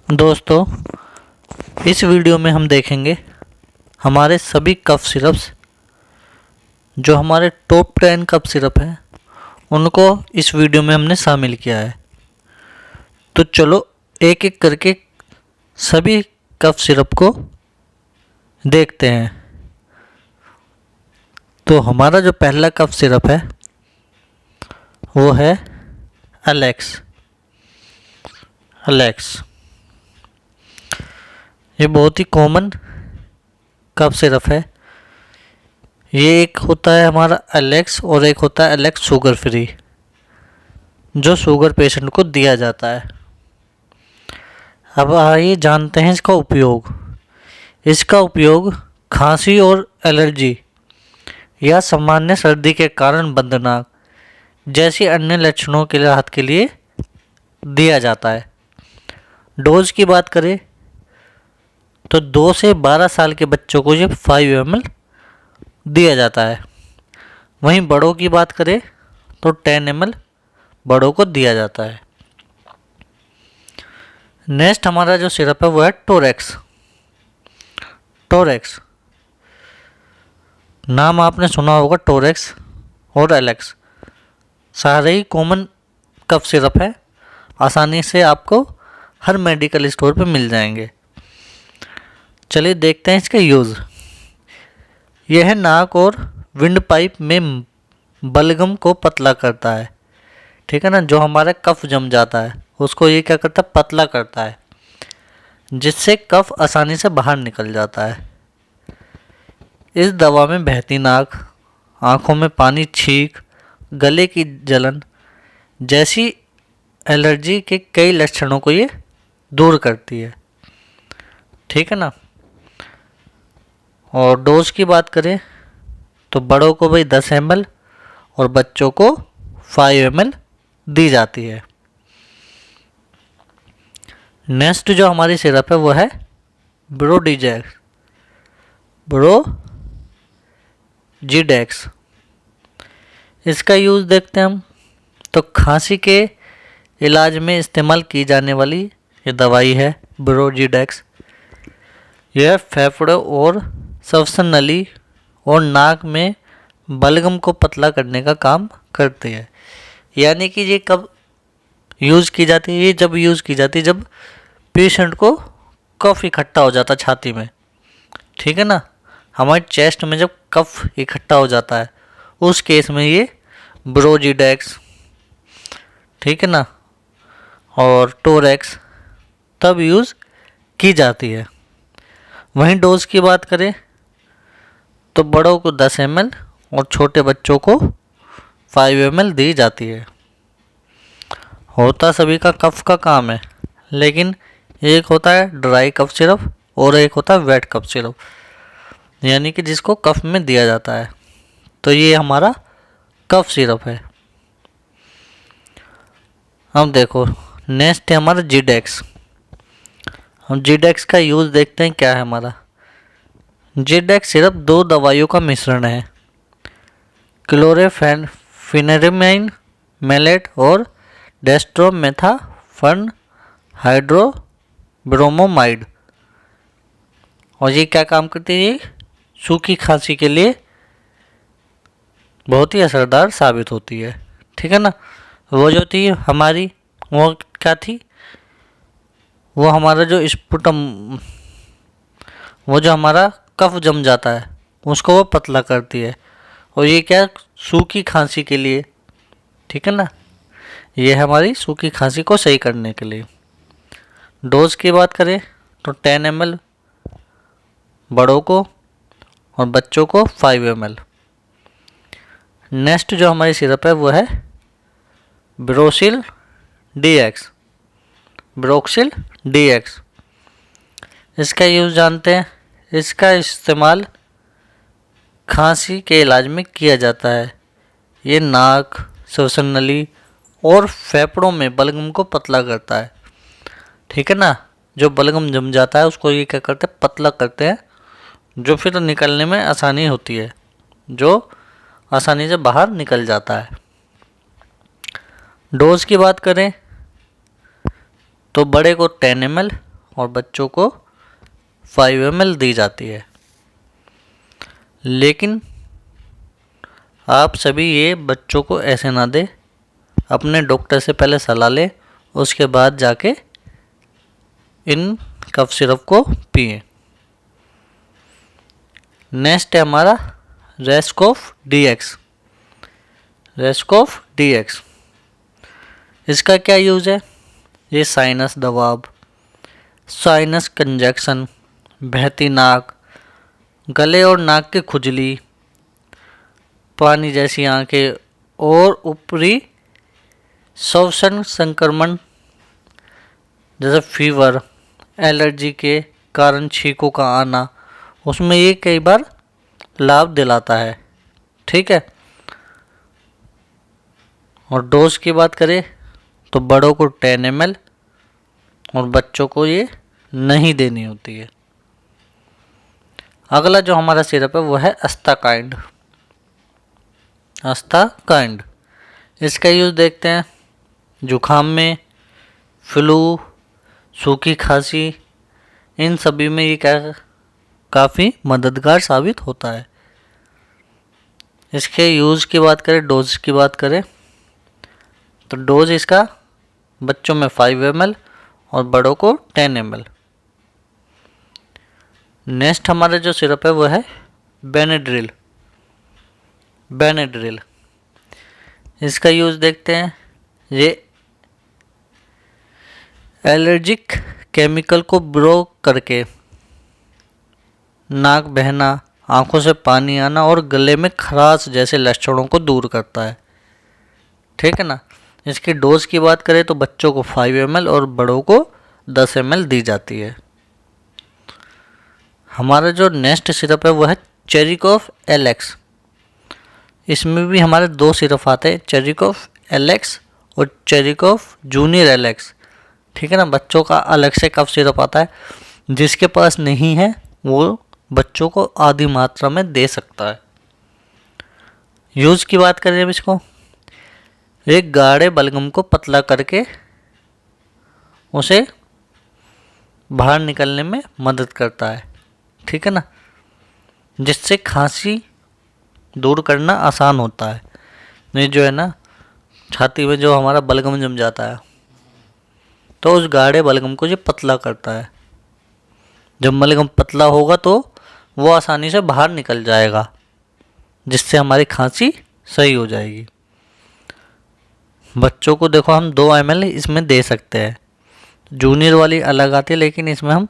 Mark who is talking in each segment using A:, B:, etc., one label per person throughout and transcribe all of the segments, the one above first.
A: दोस्तों, इस वीडियो में हम देखेंगे हमारे सभी कफ सिरप्स। जो हमारे टॉप 10 कफ सिरप हैं उनको इस वीडियो में हमने शामिल किया है। तो चलो एक एक करके सभी कफ सिरप को देखते हैं। तो हमारा जो पहला कफ सिरप है वो है एलेक्स। ये बहुत ही कॉमन कफ सिरप है। ये एक होता है हमारा एलेक्स और एक होता है एलेक्स शुगर फ्री, जो शुगर पेशेंट को दिया जाता है। अब आइए जानते हैं इसका उपयोग। इसका उपयोग खांसी और एलर्जी या सामान्य सर्दी के कारण बंद नाक जैसी अन्य लक्षणों के राहत के लिए दिया जाता है। डोज की बात करें तो 2 से 12 साल के बच्चों को ये 5 ml दिया जाता है। वहीं बड़ों की बात करें तो 10 ml बड़ों को दिया जाता है। नेक्स्ट हमारा जो सिरप है वो है टोरेक्स। नाम आपने सुना होगा, टोरेक्स और एलेक्स सारे ही कॉमन कफ सिरप है। आसानी से आपको हर मेडिकल स्टोर पे मिल जाएंगे। चलिए देखते हैं इसका यूज़। यह है नाक और विंड पाइप में बलगम को पतला करता है। ठीक है ना, जो हमारा कफ जम जाता है उसको ये क्या करता है, पतला करता है, जिससे कफ आसानी से बाहर निकल जाता है। इस दवा में बहती नाक, आँखों में पानी, छींक, गले की जलन जैसी एलर्जी के कई लक्षणों को ये दूर करती है। ठीक है ना। और डोज की बात करें तो बड़ों को भाई 10 ml और बच्चों को 5 ml दी जाती है। नेक्स्ट जो हमारी सिरप है वो है ब्रोजीडेक्स। इसका यूज़ देखते हैं हम। तो खांसी के इलाज में इस्तेमाल की जाने वाली ये दवाई है ब्रोजीडेक्स। यह फेफड़ों और श्वसन नली और नाक में बलगम को पतला करने का काम करती है। यानी कि ये कब यूज़ की जाती है, ये जब यूज़ की जाती है जब पेशेंट को कफ इकट्ठा हो जाता है छाती में। ठीक है ना, हमारे चेस्ट में जब कफ इकट्ठा हो जाता है उस केस में ये ब्रोजीडेक्स, ठीक है ना, और टोरेक्स तब यूज़ की जाती है। वहीं डोज की बात करें तो बड़ों को 10 ml और छोटे बच्चों को 5 ml दी जाती है। होता सभी का कफ का काम है, लेकिन एक होता है ड्राई कफ सिरप और एक होता है वेट कफ सिरप, यानी कि जिसको कफ में दिया जाता है। तो ये हमारा कफ सिरप है। अब देखो नेक्स्ट है हमारा जीडेक्स। हम जीडेक्स का यूज़ देखते हैं क्या है हमारा। जीडेक्स सिरप 2 दवाइयों का मिश्रण है, क्लोरेफेनेरमाइन मेलेट और डेस्ट्रोमेथाफर्न हाइड्रोब्रोमोमाइड। और ये क्या काम करती है, ये सूखी खांसी के लिए बहुत ही असरदार साबित होती है। ठीक है ना। वो जो थी हमारी, वो क्या थी, वो हमारा जो स्पुटम, वो जो हमारा कफ जम जाता है उसको वो पतला करती है। और ये क्या, सूखी खांसी के लिए। ठीक है ना, ये हमारी सूखी खांसी को सही करने के लिए। डोज की बात करें तो 10 ml बड़ों को और बच्चों को 5 ml। नेक्स्ट जो हमारी सिरप है वो है ब्रोक्सिल डीएक्स। इसका यूज़ जानते हैं। इसका इस्तेमाल खांसी के इलाज में किया जाता है। ये नाक, श्वसन नली और फेफड़ों में बलगम को पतला करता है। ठीक है ना, जो बलगम जम जाता है उसको ये क्या करते हैं, पतला करते हैं, जो फिर निकलने में आसानी होती है, जो आसानी से बाहर निकल जाता है। डोज की बात करें तो बड़े को 10 ml और बच्चों को 5 ml दी जाती है। लेकिन आप सभी ये बच्चों को ऐसे ना दें, अपने डॉक्टर से पहले सलाह लें, उसके बाद जाके इन कफ सिरप को पिएं। नेक्स्ट है हमारा रेस्कोफ DX। रेस्कोफ DX इसका क्या यूज़ है? ये साइनस दबाव, साइनस कंजक्शन, बहती नाक, गले और नाक की खुजली, पानी जैसी आंखें और ऊपरी श्वसन संक्रमण जैसे फीवर, एलर्जी के कारण छींकों का आना, उसमें ये कई बार लाभ दिलाता है। ठीक है। और डोज की बात करें तो बड़ों को 10 ml और बच्चों को ये नहीं देनी होती है। अगला जो हमारा सिरप है वो है अस्ताकाइंड। अस्ताकाइंड इसका यूज़ देखते हैं। जुखाम में, फ्लू, सूखी खांसी, इन सभी में ये काफ़ी मददगार साबित होता है। इसके यूज़ की बात करें, डोज की बात करें तो डोज इसका बच्चों में 5 ml और बड़ों को 10 ml। नेक्स्ट हमारा जो सिरप है वो है बेनेड्रिल। बेनेड्रिल इसका यूज़ देखते हैं। ये एलर्जिक केमिकल को ब्रो करके नाक बहना, आंखों से पानी आना और गले में खराश जैसे लक्षणों को दूर करता है। ठीक है ना। इसकी डोज की बात करें तो बच्चों को 5 ml और बड़ों को 10 ml दी जाती है। हमारा जो नेक्स्ट सिरप है वो है चेरिकॉफ LX। इसमें भी हमारे 2 सिरप आते हैं, चेरिकॉफ LX और चेरिकॉफ जूनियर LX। ठीक है ना। बच्चों का अलग से कफ सिरप आता है, जिसके पास नहीं है वो बच्चों को आधी मात्रा में दे सकता है। यूज़ की बात करें अब इसको, एक गाढ़े बलगम को पतला करके उसे बाहर निकलने में मदद करता है। ठीक है ना। जिससे खांसी दूर करना आसान होता है। नहीं जो है ना, छाती में जो हमारा बलगम जम जाता है तो उस गाढ़े बलगम को ये पतला करता है। जब बलगम पतला होगा तो वो आसानी से बाहर निकल जाएगा, जिससे हमारी खांसी सही हो जाएगी। बच्चों को देखो हम 2 ml इसमें दे सकते हैं। जूनियर वाली अलग आती है, लेकिन इसमें हम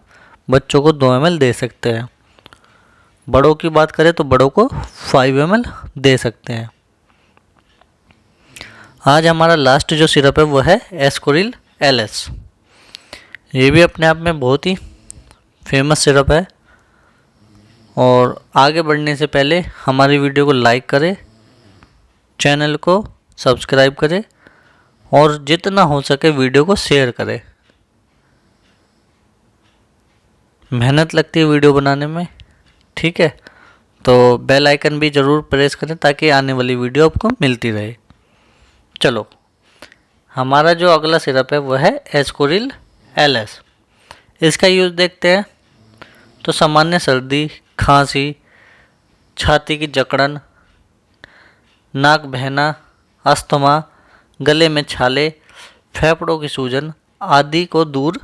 A: बच्चों को 2 ml दे सकते हैं। बड़ों की बात करें तो बड़ों को 5 ml दे सकते हैं। आज हमारा लास्ट जो सिरप है वो है एस्कोरिल LS। ये भी अपने आप में बहुत ही फेमस सिरप है। और आगे बढ़ने से पहले हमारी वीडियो को लाइक करें, चैनल को सब्सक्राइब करें और जितना हो सके वीडियो को शेयर करें। मेहनत लगती है वीडियो बनाने में। ठीक है। तो बेल आइकन भी ज़रूर प्रेस करें ताकि आने वाली वीडियो आपको मिलती रहे। चलो, हमारा जो अगला सिरप है वो है एस्कोरिल LS। इसका यूज़ देखते हैं। तो सामान्य सर्दी, खांसी, छाती की जकड़न, नाक बहना, अस्थमा, गले में छाले, फेफड़ों की सूजन आदि को दूर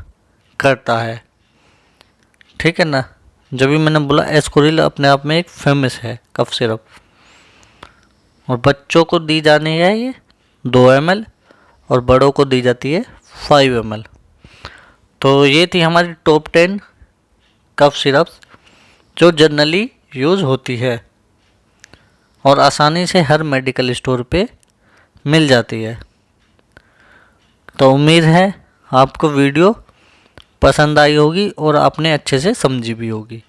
A: करता है। ठीक है ना। जब भी मैंने बोला एस्कोरिल अपने आप में एक फेमस है कफ सिरप। और बच्चों को दी जानी है ये 2 ml और बड़ों को दी जाती है 5 ml। तो ये थी हमारी टॉप 10 कफ सिरप्स जो जनरली यूज़ होती है और आसानी से हर मेडिकल स्टोर पे मिल जाती है। तो उम्मीद है आपको वीडियो पसंद आई होगी और आपने अच्छे से समझी भी होगी।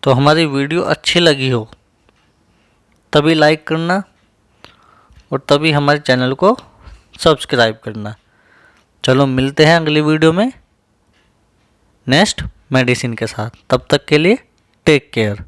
A: तो हमारी वीडियो अच्छी लगी हो तभी लाइक करना और तभी हमारे चैनल को सब्सक्राइब करना। चलो मिलते हैं अगली वीडियो में नेक्स्ट मेडिसिन के साथ। तब तक के लिए टेक केयर।